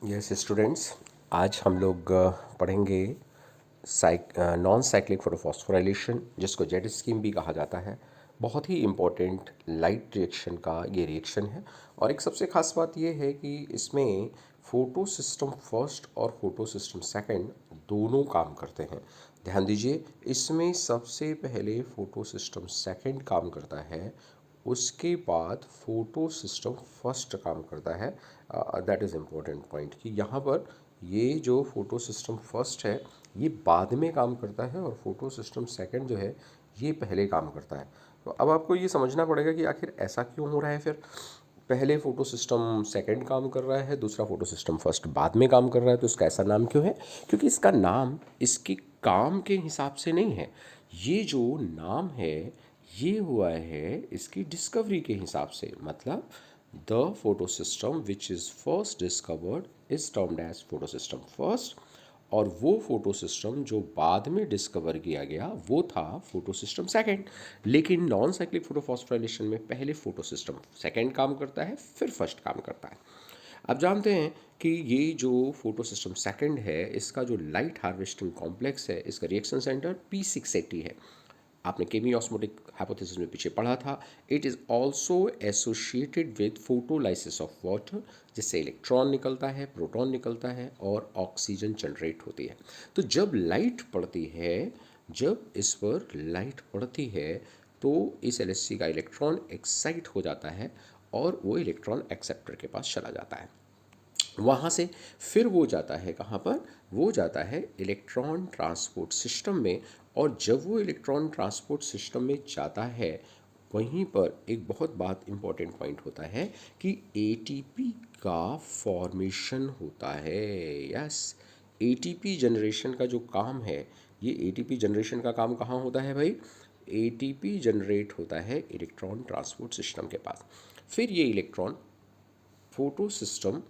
Yes students, आज हम लोग पढ़ेंगे नॉन साइक्लिक फोटोफॉस्फोराइलेशन, जिसको जेड स्कीम भी कहा जाता है। बहुत ही इम्पोर्टेंट लाइट रिएक्शन का ये रिएक्शन है। और एक सबसे खास बात ये है कि इसमें फोटो सिस्टम फर्स्ट और फोटो सिस्टम सेकंड दोनों काम करते हैं। ध्यान दीजिए, इसमें सबसे पहले फोटो सिस्टम सेकंड काम करता है, उसके बाद फोटो सिस्टम फर्स्ट काम करता है। दैट इज़ इम्पोर्टेंट पॉइंट कि यहाँ पर ये जो फोटो सिस्टम फर्स्ट है ये बाद में काम करता है और फोटो सिस्टम सेकंड जो है ये पहले काम करता है। तो अब आपको ये समझना पड़ेगा कि आखिर ऐसा क्यों हो रहा है। फिर पहले फोटो सिस्टम सेकंड काम कर रहा है, दूसरा फोटो सिस्टम फर्स्ट बाद में काम कर रहा है, तो इसका ऐसा नाम क्यों है? क्योंकि इसका नाम इसके काम के हिसाब से नहीं है। ये जो नाम है ये हुआ है इसकी डिस्कवरी के हिसाब से। मतलब the photosystem which is first discovered is termed as photosystem first, और वो फोटो सिस्टम जो बाद में डिस्कवर किया गया वो था फोटो सिस्टम सेकंड। लेकिन नॉन साइक्लिक फोटोफॉस्फोराइलेशन में पहले फोटो सिस्टम सेकंड काम करता है, फिर फर्स्ट काम करता है। अब जानते हैं कि ये जो फोटो सिस्टम सेकंड है इसका जो लाइट हार्वेस्टिंग कॉम्प्लेक्स है, इसका रिएक्शन सेंटर P680 है। आपने केमी ऑस्मोटिक हाइपोथेसिस में पीछे पढ़ा था। It is also associated with photolysis of water, जिससे इलेक्ट्रॉन निकलता है, प्रोटॉन निकलता है और ऑक्सीजन जनरेट होती है। तो जब लाइट पड़ती है, जब इस पर लाइट पड़ती है तो इस LHC का इलेक्ट्रॉन एक्साइट हो जाता है और वो इलेक्ट्रॉन एक्सेप्टर के पास चला जाता है। वहाँ से फिर वो जाता है कहाँ पर? वो जाता है इलेक्ट्रॉन ट्रांसपोर्ट सिस्टम में। और जब वो इलेक्ट्रॉन ट्रांसपोर्ट सिस्टम में जाता है वहीं पर एक बहुत बात इम्पॉर्टेंट पॉइंट होता है कि ATP का फॉर्मेशन होता है। यस, ATP जनरेशन का जो काम है, ये ATP जनरेशन का काम कहाँ होता है भाई? ATP जनरेट होता है इलेक्ट्रॉन ट्रांसपोर्ट सिस्टम के पास। फिर ये इलेक्ट्रॉन फोटो सिस्टम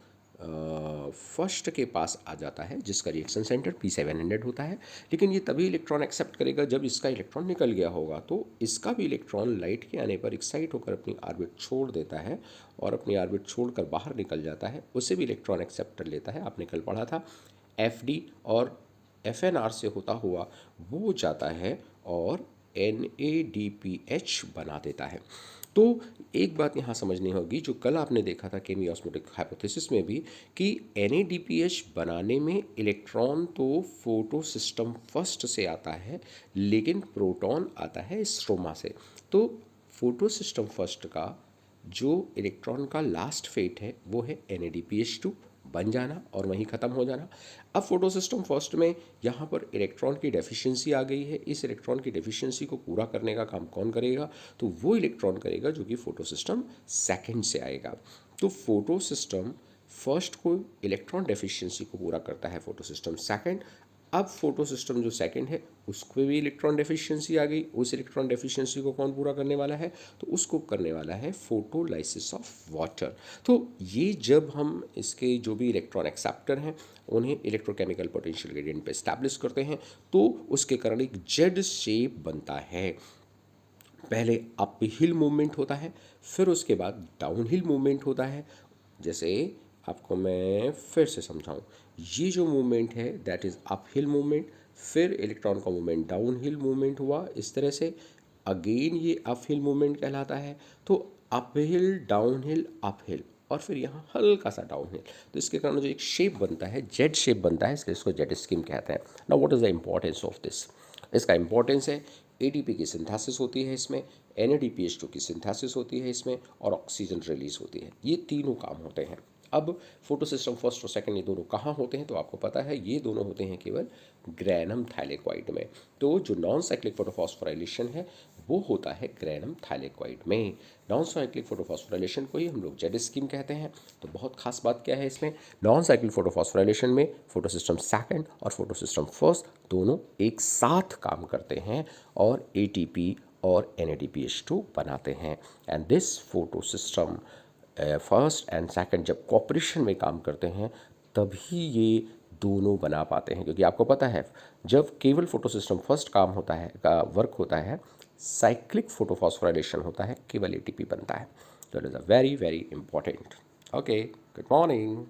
फर्स्ट के पास आ जाता है, जिसका रिएक्शन सेंटर P700 होता है। लेकिन ये तभी इलेक्ट्रॉन एक्सेप्ट करेगा जब इसका इलेक्ट्रॉन निकल गया होगा। तो इसका भी इलेक्ट्रॉन लाइट के आने पर एक्साइट होकर अपनी ऑर्बिट छोड़ देता है और अपनी ऑर्बिट छोड़कर बाहर निकल जाता है। उसे भी इलेक्ट्रॉन एक्सेप्ट कर लेता है। आपने कल पढ़ा था FD और FNR से होता हुआ वो जाता है और NADPH बना देता है। तो एक बात यहाँ समझनी होगी, जो कल आपने देखा था केमी ऑस्मोटिक हाइपोथेसिस में भी, कि NADPH बनाने में इलेक्ट्रॉन तो फोटो सिस्टम फर्स्ट से आता है, लेकिन प्रोटॉन आता है स्ट्रोमा से। तो फोटो सिस्टम फर्स्ट का जो इलेक्ट्रॉन का लास्ट फेट है वो है NADPH2 बन जाना और वहीं ख़त्म हो जाना। अब फोटो सिस्टम फर्स्ट में यहाँ पर इलेक्ट्रॉन की डेफिशिएंसी आ गई है। इस इलेक्ट्रॉन की डेफिशिएंसी को पूरा करने का काम कौन करेगा? तो वो इलेक्ट्रॉन करेगा जो कि फोटो सिस्टम सेकंड से आएगा। तो फोटो सिस्टम फर्स्ट को इलेक्ट्रॉन डेफिशिएंसी को पूरा करता है फोटो सिस्टम सेकंड। अब फोटो सिस्टम जो सेकंड है उसको भी इलेक्ट्रॉन डेफिशिएंसी आ गई। उस इलेक्ट्रॉन डेफिशिएंसी को कौन पूरा करने वाला है? तो उसको करने वाला है फोटोलाइसिस ऑफ वाटर। तो ये जब हम इसके जो भी इलेक्ट्रॉन एक्सेप्टर हैं उन्हें इलेक्ट्रोकेमिकल पोटेंशियल ग्रेडियंट पे एस्टैब्लिश करते हैं, तो उसके कारण एक जेड शेप बनता है। पहले अप हिल मूवमेंट होता है, फिर उसके बाद डाउन हिल मूवमेंट होता है। जैसे आपको मैं फिर से समझाऊं, ये जो मूवमेंट है that is up hill movement, फिर इलेक्ट्रॉन का मूवमेंट डाउन हिल मूवमेंट हुआ। इस तरह से अगेन ये अप हिल मूवमेंट कहलाता है। तो up hill, down hill, up hill, और फिर यहाँ हल्का सा डाउन हिल। तो इसके कारण जो एक शेप बनता है, जेड शेप बनता है, इसलिए इसको जेड स्कीम कहते हैं। Now what is the importance of this? इसका इम्पोर्टेंस है ATP की सिंथेसिस होती है इसमें, NADPH2 की सिंथेसिस होती है इसमें, और ऑक्सीजन रिलीज होती है। ये तीनों काम होते हैं। अब फोटो सिस्टम फर्स्ट और सेकंड ये दोनों कहाँ होते हैं? तो आपको पता है ये दोनों होते हैं केवल ग्रैनम थैलेकॉइड में। तो जो नॉन साइक्लिक फोटोफॉस्फोराइलेशन है वो होता है ग्रैनम थैलेकॉइड में। नॉन साइक्लिक फोटोफॉस्फोराइलेशन को ही हम लोग जेड स्कीम कहते हैं। तो बहुत खास बात क्या है इसमें? नॉन साइक्लिक फोटोफॉस्फोराइलेशन में फोटो सिस्टम सेकंड और फोटो सिस्टम फर्स्ट दोनों एक साथ काम करते हैं और ATP और NADPH2 बनाते हैं। And this photo system first and second जब कॉपरेशन में काम करते हैं तभी ये दोनों बना पाते हैं। क्योंकि आपको पता है जब केवल फोटो सिस्टम फर्स्ट काम होता है का वर्क होता है, साइक्लिक फोटोफॉस्फोराइलेशन होता है, केवल ATP बनता है। तो it is a very very important. Okay, good morning.